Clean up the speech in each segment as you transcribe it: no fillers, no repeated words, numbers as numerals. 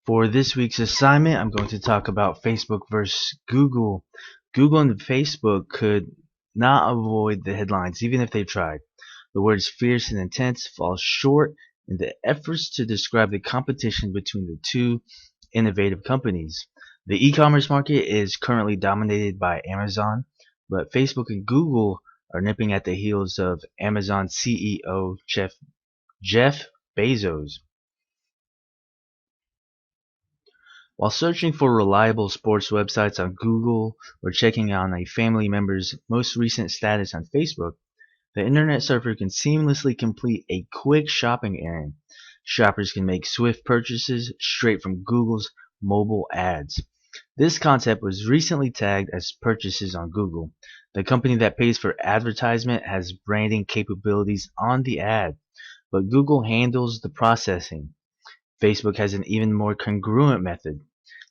For this week's assignment, I'm going to talk about Facebook versus Google. Google and Facebook could not avoid the headlines, even if they tried. The words fierce and intense fall short in the efforts to describe the competition between the two innovative companies. The e-commerce market is currently dominated by Amazon, but Facebook and Google are nipping at the heels of Amazon CEO Jeff Bezos. While searching for reliable sports websites on Google or checking on a family member's most recent status on Facebook, the Internet surfer can seamlessly complete a quick shopping errand. Shoppers can make swift purchases straight from Google's mobile ads. This concept was recently tagged as purchases on Google. The company that pays for advertisement has branding capabilities on the ad, but Google handles the processing. Facebook has an even more congruent method.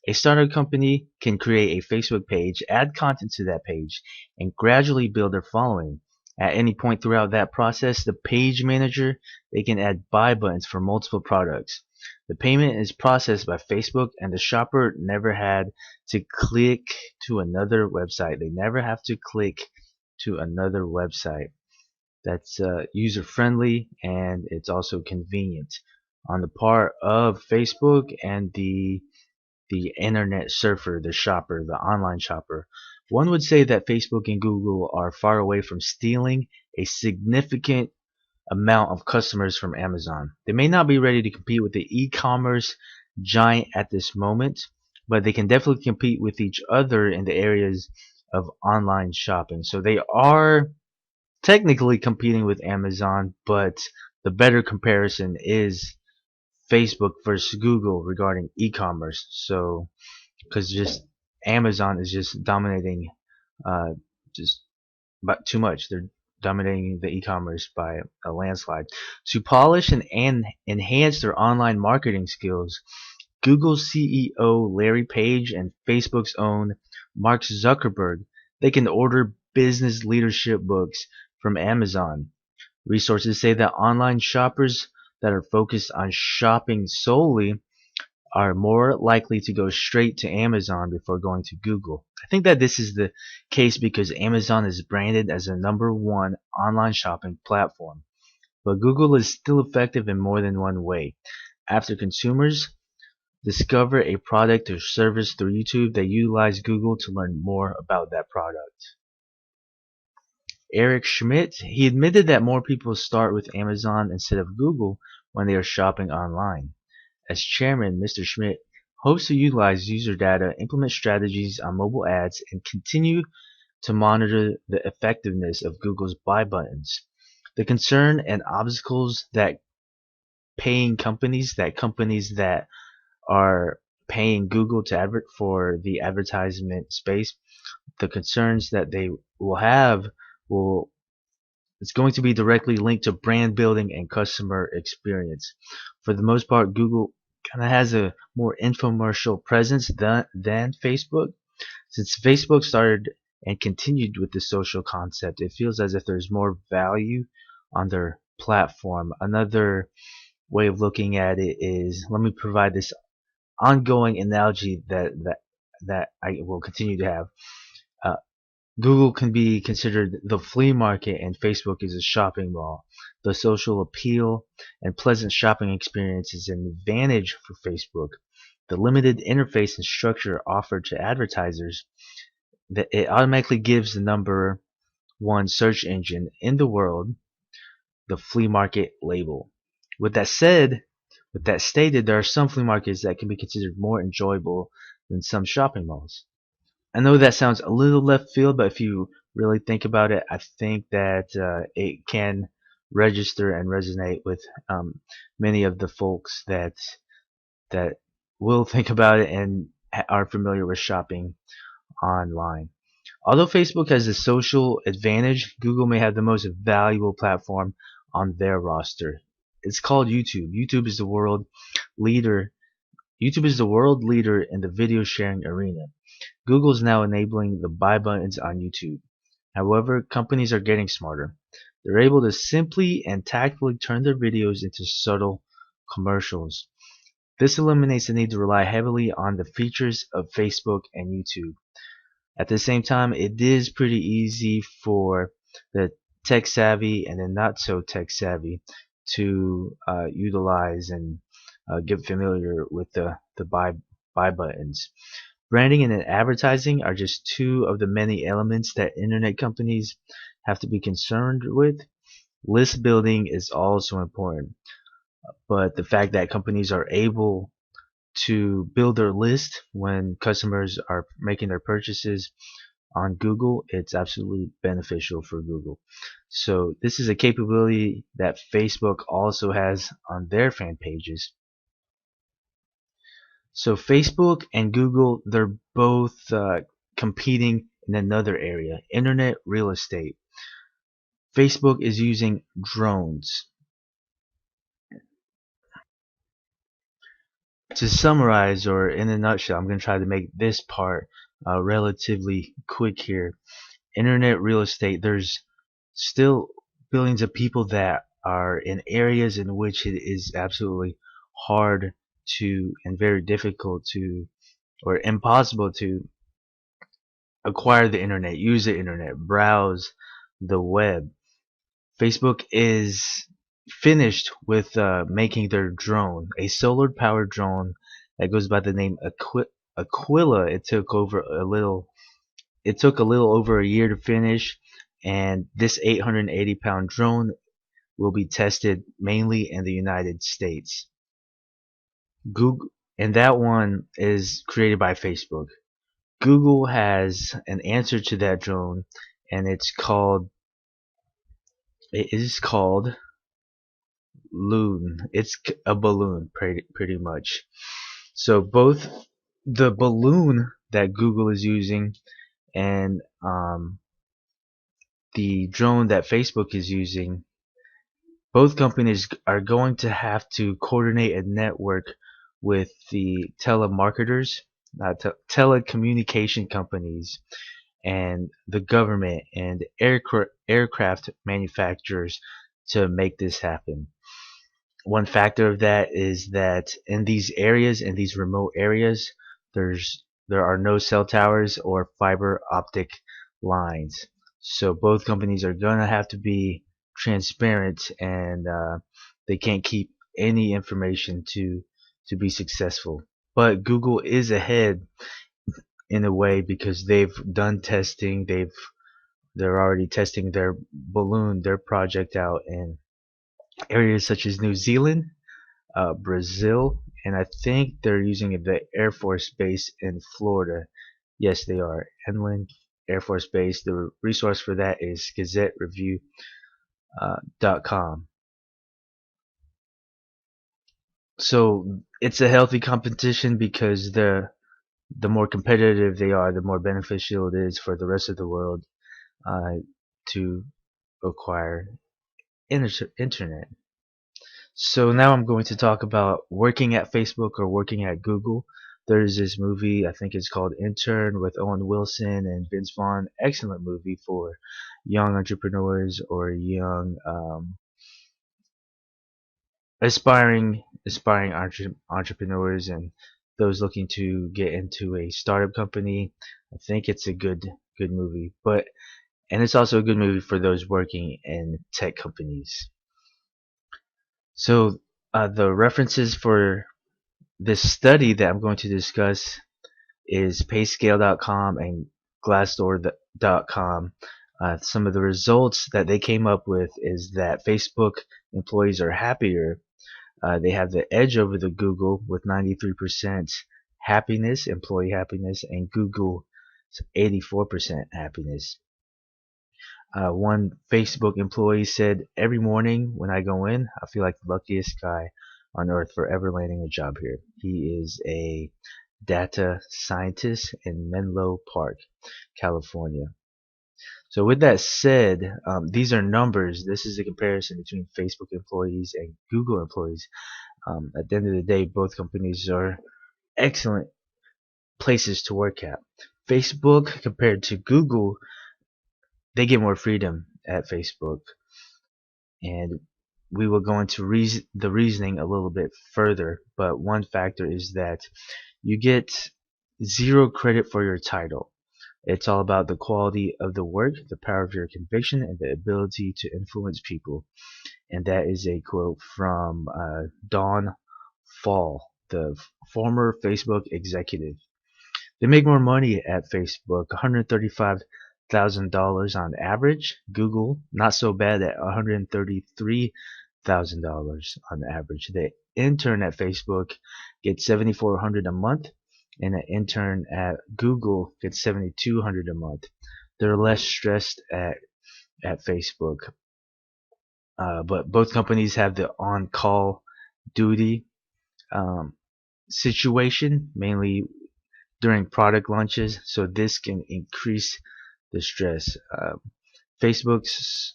A startup company can create a Facebook page, add content to that page, and gradually build their following. At any point throughout that process, the page manager, they can add buy buttons for multiple products. The payment is processed by Facebook and the shopper never had to click to another website. They never have to click to another website. That's user friendly and it's also convenient on the part of Facebook and the internet surfer, the shopper, the online shopper. One would say that Facebook and Google are far away from stealing a significant amount of customers from Amazon. They may not be ready to compete with the e-commerce giant at this moment, but they can definitely compete with each other in the areas of online shopping. So they are technically competing with Amazon, but the better comparison is Facebook versus Google regarding e-commerce. So, because just Amazon is just dominating, just but too much. They're dominating the e-commerce by a landslide. To polish and enhance their online marketing skills, Google's CEO Larry Page and Facebook's own Mark Zuckerberg, they can order business leadership books from Amazon. Resources say that online shoppers that are focused on shopping solely are more likely to go straight to Amazon before going to Google. I think that this is the case because Amazon is branded as the #1 online shopping platform. But Google is still effective in more than one way. After consumers discover a product or service through YouTube, they utilize Google to learn more about that product. Eric Schmidt, he admitted that more people start with Amazon instead of Google when they are shopping online. As chairman, Mr. Schmidt hopes to utilize user data, implement strategies on mobile ads, and continue to monitor the effectiveness of Google's buy buttons. The concern and obstacles that companies that are paying Google to for the advertisement space, the concerns that they will have will it's going to be directly linked to brand building and customer experience. For the most part, Google kind of has a more infomercial presence than Facebook. Since Facebook started and continued with the social concept, it feels as if there's more value on their platform. Another way of looking at it is, let me provide this ongoing analogy that I will continue to have. Uh, Google can be considered the flea market and Facebook is a shopping mall. The social appeal and pleasant shopping experience is an advantage for Facebook. The limited interface and structure offered to advertisers, that it automatically gives the #1 search engine in the world the flea market label. With that said, with that stated, there are some flea markets that can be considered more enjoyable than some shopping malls. I know that sounds a little left field, but if you really think about it, I think that it can register and resonate with many of the folks that will think about it and are familiar with shopping online. Although Facebook has the social advantage, Google may have the most valuable platform on their roster. It's called YouTube. Leader. YouTube is the world leader in the video sharing arena. Google is now enabling the buy buttons on YouTube. However, companies are getting smarter. They're able to simply and tactfully turn their videos into subtle commercials. This eliminates the need to rely heavily on the features of Facebook and YouTube. At the same time, it is pretty easy for the tech savvy and the not so tech savvy to utilize and get familiar with the buy buttons. Branding and advertising are just two of the many elements that internet companies have to be concerned with. List building is also important, but the fact that companies are able to build their list when customers are making their purchases on Google, it's absolutely beneficial for Google. So this is a capability that Facebook also has on their fan pages. So Facebook and Google, they're both competing in another area, internet real estate. Facebook is using drones. To summarize, or in a nutshell, I'm going to try to make this part relatively quick here. Internet real estate, there's still billions of people that are in areas in which it is absolutely hard to and very difficult to or impossible to acquire the internet, use the internet, browse the web. Facebook is finished with making their drone, a solar powered drone that goes by the name Aquila. It took a little over a year to finish, and this 880-pound drone will be tested mainly in the United States. Google, and that one is created by Facebook. Google has an answer to that drone, and it is called Loon. It's a balloon, pretty much. So both the balloon that Google is using and the drone that Facebook is using, both companies are going to have to coordinate a network with the telemarketers, telecommunication companies, and the government and aircraft manufacturers to make this happen. One factor of that is that in these areas, in these remote areas, there are no cell towers or fiber optic lines. So both companies are gonna have to be transparent, and they can't keep any information to be successful. But Google is ahead in a way because they've done testing. They're already testing their balloon, their project out in areas such as New Zealand, Brazil, and I think they're using the Air Force Base in Florida. Yes, they are. Enlin Air Force Base. The resource for that is GazetteReview.com. So it's a healthy competition because the more competitive they are, the more beneficial it is for the rest of the world to acquire internet. So now I'm going to talk about working at Facebook or working at Google. There's this movie, I think it's called Intern, with Owen Wilson and Vince Vaughn. Excellent movie for young entrepreneurs or young aspiring entrepreneurs and those looking to get into a startup company. I think it's a good movie, and it's also a good movie for those working in tech companies. So the references for this study that I'm going to discuss is payscale.com and glassdoor.com. Some of the results that they came up with is that Facebook employees are happier. They have the edge over the Google with 93% happiness, employee happiness, and Google 84% happiness. One Facebook employee said, "Every morning when I go in, I feel like the luckiest guy on earth for ever landing a job here." He is a data scientist in Menlo Park, California. So with that said, these are numbers. This is a comparison between Facebook employees and Google employees. At the end of the day, both companies are excellent places to work at. Facebook compared to Google, they get more freedom at Facebook. And we will go into the reasoning a little bit further, but one factor is that you get zero credit for your title. It's all about the quality of the work, the power of your conviction, and the ability to influence people. And that is a quote from Don Fall, the former Facebook executive. They make more money at Facebook, $135,000 on average. Google, not so bad at $133,000 on average. The intern at Facebook gets $7,400 a month, and an intern at Google gets $7,200 a month. They're less stressed at Facebook, but both companies have the on-call duty um, situation, mainly during product launches, so this can increase the stress. Facebook's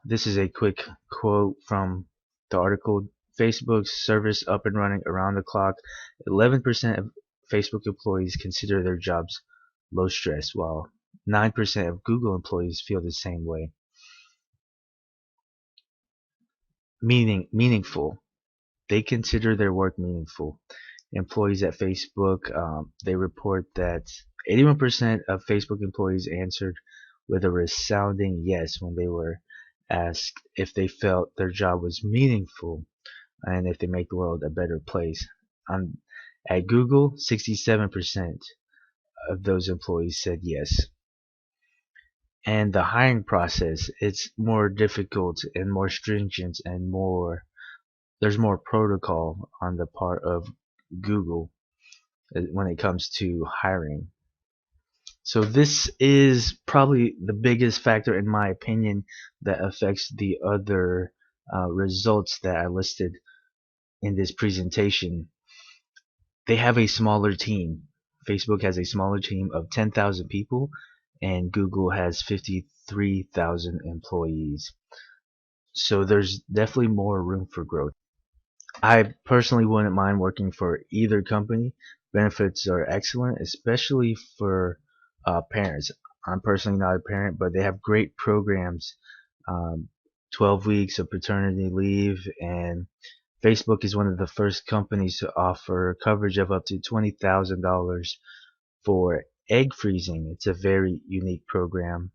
This is a quick quote from the article. Facebook's service up and running around the clock. 11% of Facebook employees consider their jobs low stress, while 9% of Google employees feel the same way. Meaningful. They consider their work meaningful. Employees at Facebook, they report that 81% of Facebook employees answered with a resounding yes when they were asked if they felt their job was meaningful and if they make the world a better place. At Google, 67% of those employees said yes. And the hiring process, it's more difficult and more stringent and there's more protocol on the part of Google when it comes to hiring. So this is probably the biggest factor, in my opinion, that affects the other results that I listed in this presentation. They have a smaller team. Facebook has a smaller team of 10,000 people, and Google has 53,000 employees. So there's definitely more room for growth. I personally wouldn't mind working for either company. Benefits are excellent, especially for parents. I'm personally not a parent, but they have great programs. Um, 12 weeks of paternity leave, and Facebook is one of the first companies to offer coverage of up to $20,000 for egg freezing. It's a very unique program.